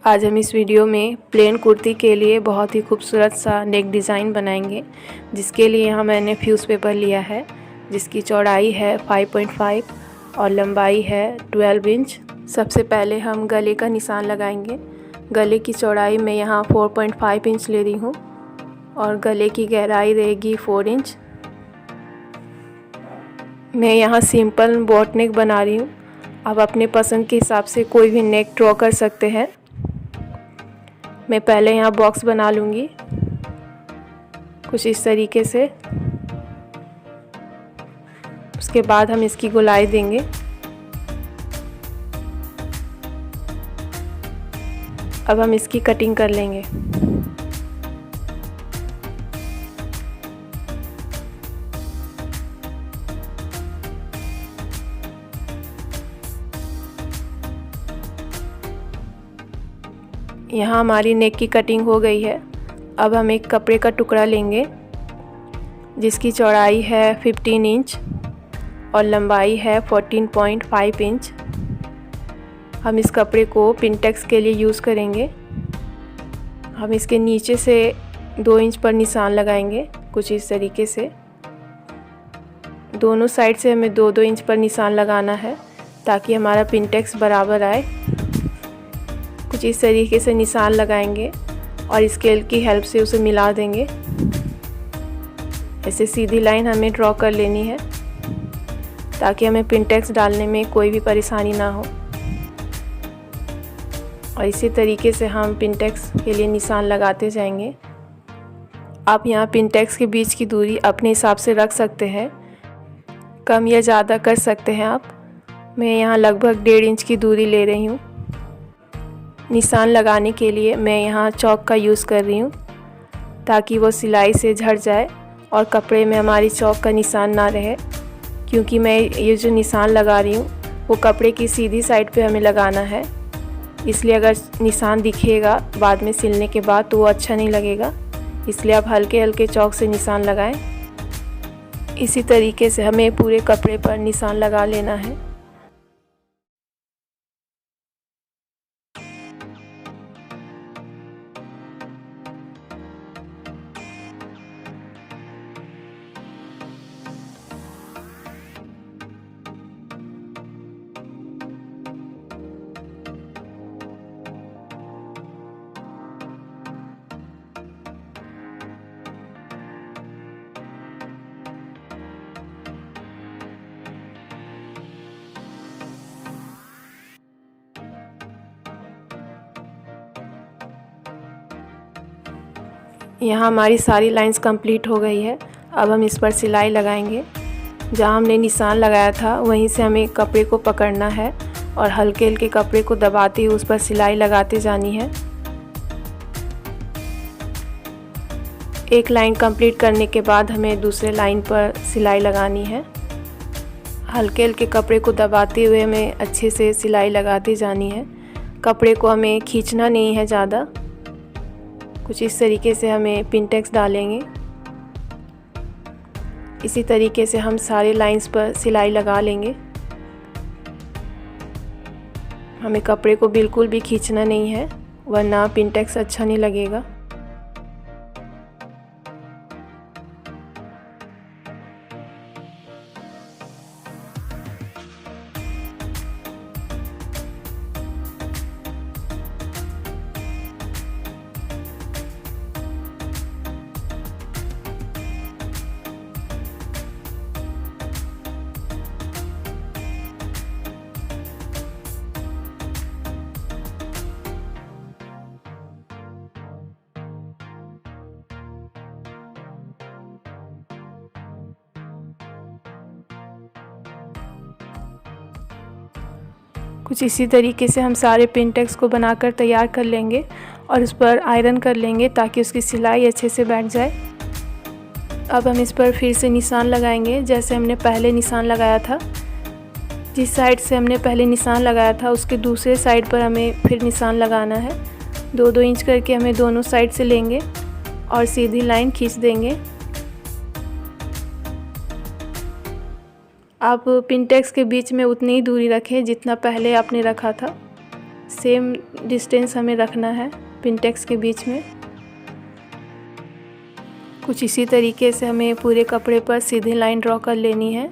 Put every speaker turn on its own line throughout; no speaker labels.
आज हम इस वीडियो में प्लेन कुर्ती के लिए बहुत ही खूबसूरत सा नेक डिज़ाइन बनाएंगे, जिसके लिए यहाँ मैंने फ्यूज़ पेपर लिया है, जिसकी चौड़ाई है 5.5 और लंबाई है 12 इंच। सबसे पहले हम गले का निशान लगाएंगे। गले की चौड़ाई मैं यहाँ 4.5 इंच ले रही हूँ और गले की गहराई रहेगी 4 इंच। मैं यहाँ सिंपल बोट नेक बना रही हूँ। आप अपने पसंद के हिसाब से कोई भी नेक ड्रॉ कर सकते हैं। मैं पहले यहाँ बॉक्स बना लूँगी कुछ इस तरीके से। उसके बाद हम इसकी गोलाई देंगे। अब हम इसकी कटिंग कर लेंगे। यहाँ हमारी नेक की कटिंग हो गई है। अब हम एक कपड़े का टुकड़ा लेंगे जिसकी चौड़ाई है 15 इंच और लंबाई है 14.5 इंच। हम इस कपड़े को पिनटेक्स के लिए यूज़ करेंगे। हम इसके नीचे से 2 इंच पर निशान लगाएंगे कुछ इस तरीके से। दोनों साइड से हमें 2-2 इंच पर निशान लगाना है ताकि हमारा पिनटेक्स बराबर आए। कुछ इस तरीके से निशान लगाएंगे और स्केल की हेल्प से उसे मिला देंगे। ऐसे सीधी लाइन हमें ड्रॉ कर लेनी है ताकि हमें पिनटेक्स डालने में कोई भी परेशानी ना हो। और इसी तरीके से हम पिनटेक्स के लिए निशान लगाते जाएंगे। आप यहाँ पिनटेक्स के बीच की दूरी अपने हिसाब से रख सकते हैं, कम या ज़्यादा कर सकते हैं आप। मैं यहाँ लगभग 1.5 इंच की दूरी ले रही हूँ। निशान लगाने के लिए मैं यहाँ चौक का यूज़ कर रही हूँ ताकि वो सिलाई से झड़ जाए और कपड़े में हमारी चौक का निशान ना रहे, क्योंकि मैं ये जो निशान लगा रही हूँ वो कपड़े की सीधी साइड पे हमें लगाना है। इसलिए अगर निशान दिखेगा बाद में सिलने के बाद तो वो अच्छा नहीं लगेगा। इसलिए आप हल्के हल्के चौक से निशान लगाएं। इसी तरीके से हमें पूरे कपड़े पर निशान लगा लेना है। यहाँ हमारी सारी लाइंस कंप्लीट हो गई है। अब हम इस पर सिलाई लगाएंगे। जहाँ हमने निशान लगाया था वहीं से हमें कपड़े को पकड़ना है और हल्के हल्के कपड़े को दबाते हुए उस पर सिलाई लगाते जानी है। एक लाइन कंप्लीट करने के बाद हमें दूसरे लाइन पर सिलाई लगानी है। हल्के हल्के कपड़े को दबाते हुए हमें अच्छे से सिलाई लगाती जानी है। कपड़े को हमें खींचना नहीं है ज़्यादा। कुछ इस तरीके से हमें पिनटेक्स डालेंगे। इसी तरीके से हम सारे लाइंस पर सिलाई लगा लेंगे। हमें कपड़े को बिल्कुल भी खींचना नहीं है, वरना पिनटेक्स अच्छा नहीं लगेगा। कुछ इसी तरीके से हम सारे पिनटेक्स को बनाकर तैयार कर लेंगे और उस पर आयरन कर लेंगे ताकि उसकी सिलाई अच्छे से बैठ जाए। अब हम इस पर फिर से निशान लगाएंगे जैसे हमने पहले निशान लगाया था। जिस साइड से हमने पहले निशान लगाया था उसके दूसरे साइड पर हमें फिर निशान लगाना है। 2-2 इंच करके हमें दोनों साइड से लेंगे और सीधी लाइन खींच देंगे। आप पिनटेक्स के बीच में उतनी ही दूरी रखें जितना पहले आपने रखा था। सेम डिस्टेंस हमें रखना है पिनटेक्स के बीच में। कुछ इसी तरीके से हमें पूरे कपड़े पर सीधी लाइन ड्रॉ कर लेनी है।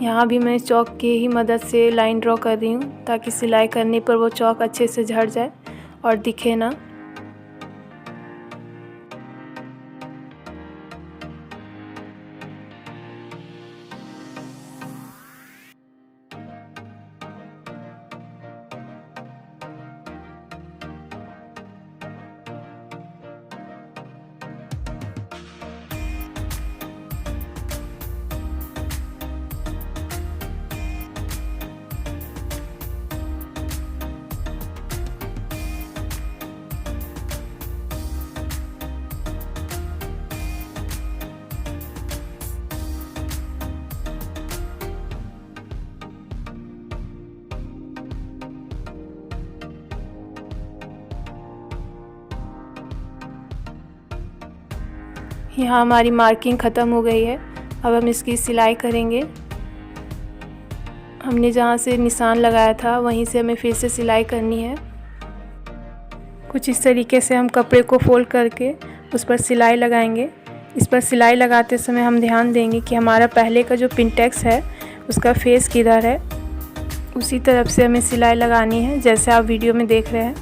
यहाँ भी मैं चॉक की ही मदद से लाइन ड्रॉ कर रही हूँ ताकि सिलाई करने पर वो चॉक अच्छे से झड़ जाए और दिखे ना। यहाँ हमारी मार्किंग ख़त्म हो गई है। अब हम इसकी सिलाई करेंगे। हमने जहाँ से निशान लगाया था वहीं से हमें फिर से सिलाई करनी है। कुछ इस तरीके से हम कपड़े को फोल्ड करके उस पर सिलाई लगाएंगे। इस पर सिलाई लगाते समय हम ध्यान देंगे कि हमारा पहले का जो पिनटेक्स है उसका फेस किधर है, उसी तरफ से हमें सिलाई लगानी है जैसे आप वीडियो में देख रहे हैं,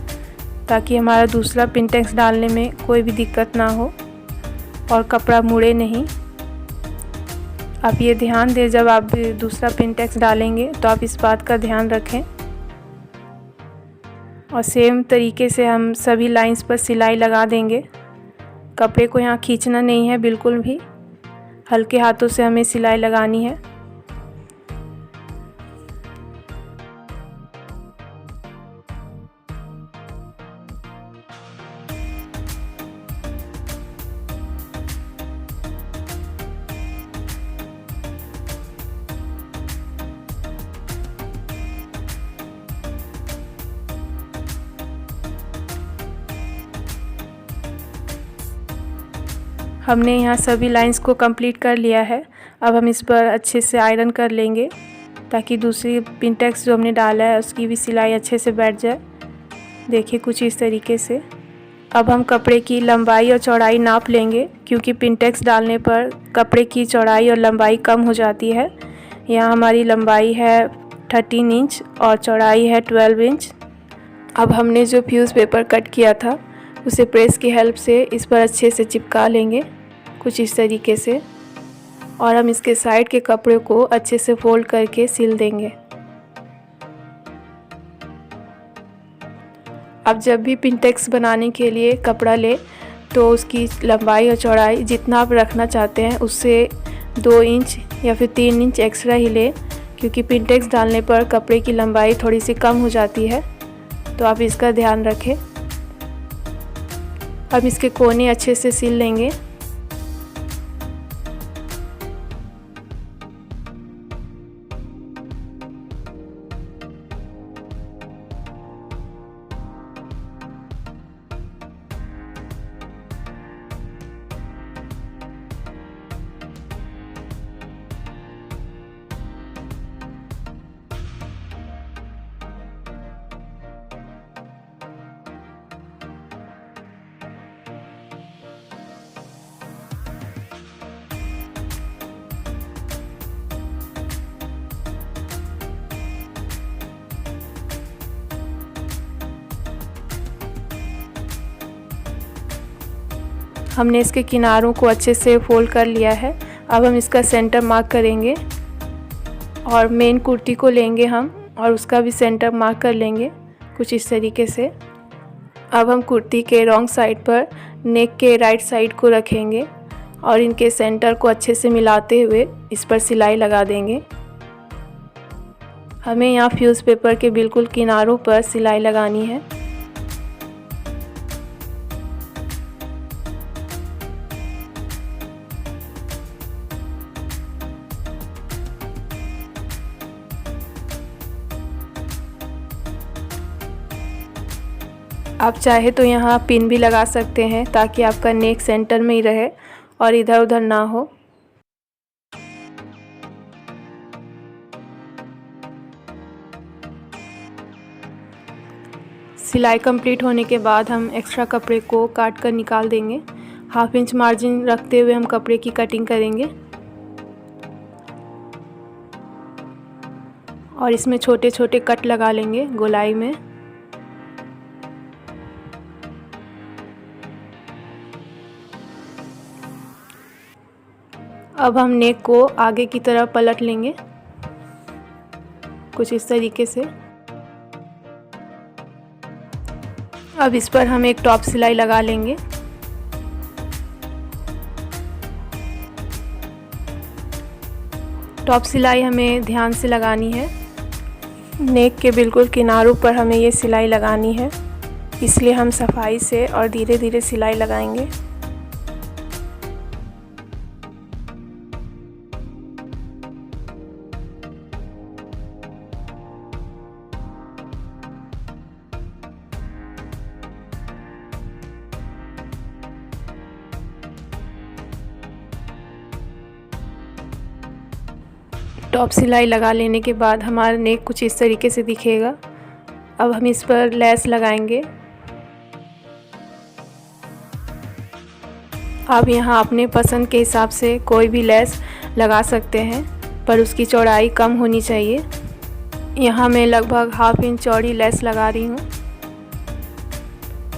ताकि हमारा दूसरा पिनटेक्स डालने में कोई भी दिक्कत ना हो और कपड़ा मुड़े नहीं। आप ये ध्यान दें जब आप दूसरा पिनटेक्स डालेंगे तो आप इस बात का ध्यान रखें। और सेम तरीके से हम सभी लाइंस पर सिलाई लगा देंगे। कपड़े को यहाँ खींचना नहीं है बिल्कुल भी, हल्के हाथों से हमें सिलाई लगानी है। हमने यहाँ सभी लाइंस को कंप्लीट कर लिया है। अब हम इस पर अच्छे से आयरन कर लेंगे ताकि दूसरी पिनटेक्स जो हमने डाला है उसकी भी सिलाई अच्छे से बैठ जाए। देखिए कुछ इस तरीके से। अब हम कपड़े की लंबाई और चौड़ाई नाप लेंगे, क्योंकि पिनटेक्स डालने पर कपड़े की चौड़ाई और लंबाई कम हो जाती है। यहाँ हमारी लंबाई है 13 इंच और चौड़ाई है 12 इंच। अब हमने जो फ्यूज़ पेपर कट किया था उसे प्रेस की हेल्प से इस पर अच्छे से चिपका लेंगे कुछ इस तरीके से, और हम इसके साइड के कपड़े को अच्छे से फोल्ड करके सिल देंगे। अब जब भी पिनटेक्स बनाने के लिए कपड़ा ले तो उसकी लंबाई और चौड़ाई जितना आप रखना चाहते हैं उससे 2 इंच या फिर 3 इंच एक्स्ट्रा ही ले, क्योंकि पिनटेक्स डालने पर कपड़े की लंबाई थोड़ी सी कम हो जाती है, तो आप इसका ध्यान रखें। अब इसके कोने अच्छे से सिल लेंगे। हमने इसके किनारों को अच्छे से फोल्ड कर लिया है। अब हम इसका सेंटर मार्क करेंगे और मेन कुर्ती को लेंगे हम और उसका भी सेंटर मार्क कर लेंगे कुछ इस तरीके से। अब हम कुर्ती के रॉन्ग साइड पर नेक के राइट साइड को रखेंगे और इनके सेंटर को अच्छे से मिलाते हुए इस पर सिलाई लगा देंगे। हमें यहाँ फ्यूज़ पेपर के बिल्कुल किनारों पर सिलाई लगानी है। आप चाहे तो यहाँ पिन भी लगा सकते हैं ताकि आपका नेक सेंटर में ही रहे और इधर उधर ना हो। सिलाई कंप्लीट होने के बाद हम एक्स्ट्रा कपड़े को काट कर निकाल देंगे। 1/2 इंच मार्जिन रखते हुए हम कपड़े की कटिंग करेंगे और इसमें छोटे छोटे कट लगा लेंगे गोलाई में। अब हम नेक को आगे की तरफ पलट लेंगे कुछ इस तरीके से। अब इस पर हम एक टॉप सिलाई लगा लेंगे। टॉप सिलाई हमें ध्यान से लगानी है। नेक के बिल्कुल किनारों पर हमें ये सिलाई लगानी है, इसलिए हम सफाई से और धीरे धीरे सिलाई लगाएंगे। टॉप सिलाई लगा लेने के बाद हमारा नेक कुछ इस तरीके से दिखेगा। अब हम इस पर लेस लगाएंगे। आप यहाँ अपने पसंद के हिसाब से कोई भी लेस लगा सकते हैं, पर उसकी चौड़ाई कम होनी चाहिए। यहाँ मैं लगभग 1/2 इंच चौड़ी लेस लगा रही हूँ।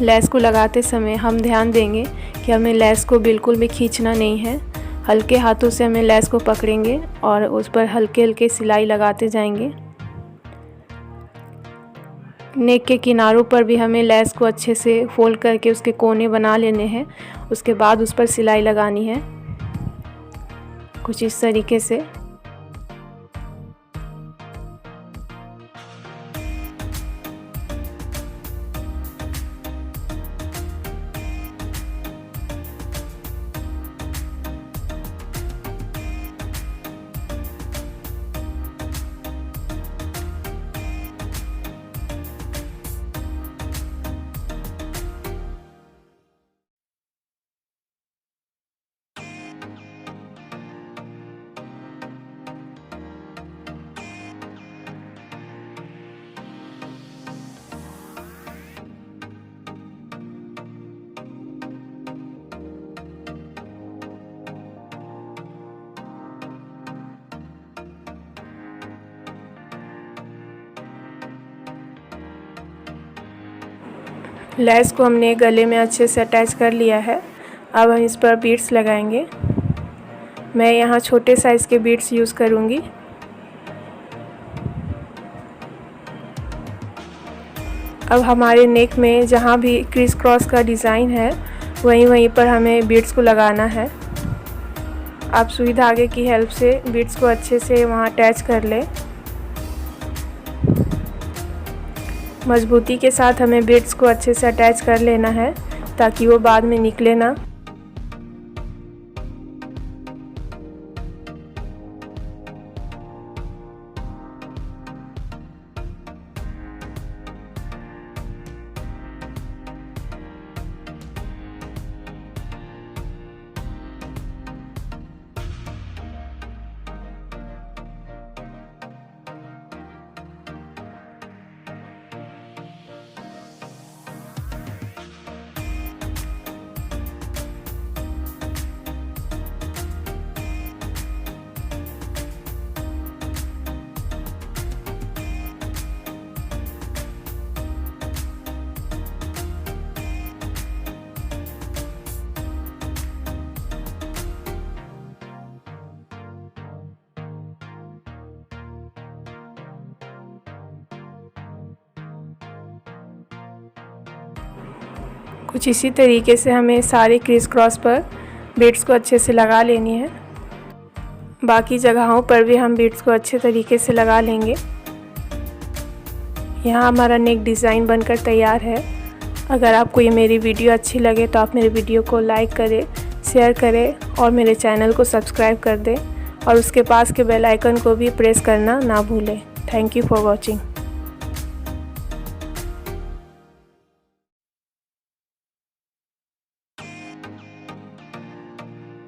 लेस को लगाते समय हम ध्यान देंगे कि हमें लेस को बिल्कुल भी खींचना नहीं है। हल्के हाथों से हमें लेस को पकड़ेंगे और उस पर हल्के हल्के सिलाई लगाते जाएंगे। नेक के किनारों पर भी हमें लेस को अच्छे से फोल्ड करके उसके कोने बना लेने हैं। उसके बाद उस पर सिलाई लगानी है कुछ इस तरीके से। लेस को हमने गले में अच्छे से अटैच कर लिया है। अब हम इस पर बीड्स लगाएंगे। मैं यहाँ छोटे साइज़ के बीड्स यूज़ करूँगी। अब हमारे नेक में जहाँ भी क्रिस क्रॉस का डिज़ाइन है वहीं पर हमें बीड्स को लगाना है। आप सुई धागे की हेल्प से बीड्स को अच्छे से वहाँ अटैच कर लें। मजबूती के साथ हमें बीड्स को अच्छे से अटैच कर लेना है ताकि वो बाद में निकले ना। कुछ इसी तरीके से हमें सारे क्रिस क्रॉस पर बीड्स को अच्छे से लगा लेनी है। बाकी जगहों पर भी हम बीड्स को अच्छे तरीके से लगा लेंगे। यहाँ हमारा नेक डिज़ाइन बनकर तैयार है। अगर आपको ये मेरी वीडियो अच्छी लगे तो आप मेरे वीडियो को लाइक करें, शेयर करें और मेरे चैनल को सब्सक्राइब कर दें और उसके पास के बेल आइकन को भी प्रेस करना ना भूलें। Thank you for watching.